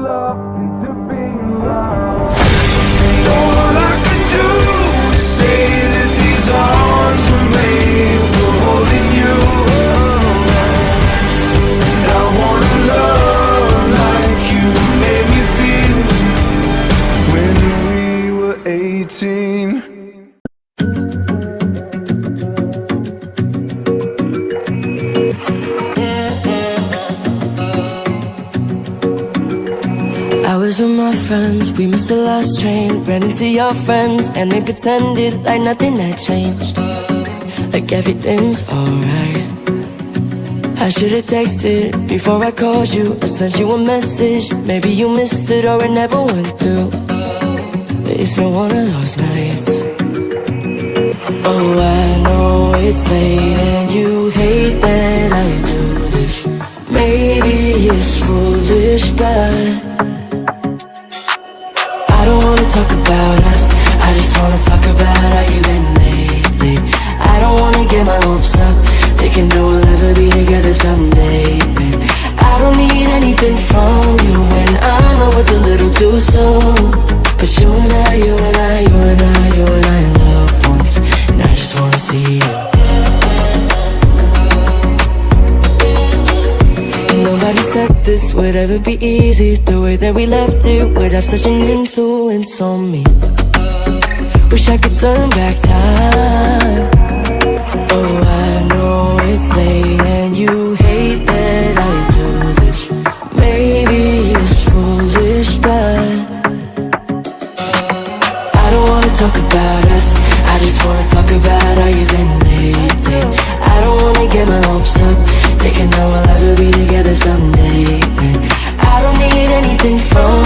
loved into being loved. All I can do is say that these arms were made for holding you. And I wanna love like you made me feel when we were 18. I was with my friends, we missed the last train. Ran into your friends and they pretended like nothing had changed, like everything's alright. I should've texted before I called you. I sent you a message, maybe you missed it or it never went through. But it's not one of those nights. Oh, I know it's late and you hate that I do this. Maybe it's foolish, but I don't wanna talk about us, I just wanna talk about how you've been lately. I don't wanna get my hopes up, thinking that we'll ever be together someday. And I don't need anything from you, and I know it's a little too soon. But you and I, you and I, you and I, you and I loved once, and I just wanna see you. Nobody said this would ever be easy. The way that we left it would have such an influence on me. Wish I could turn back time. Oh, I know it's late and you hate that I do this. Maybe it's foolish, but I don't wanna talk about us, I just wanna talk about how you've been lately. I don't wanna get my hopes up, thinking that we'll ever be together someday. And I don't need anything from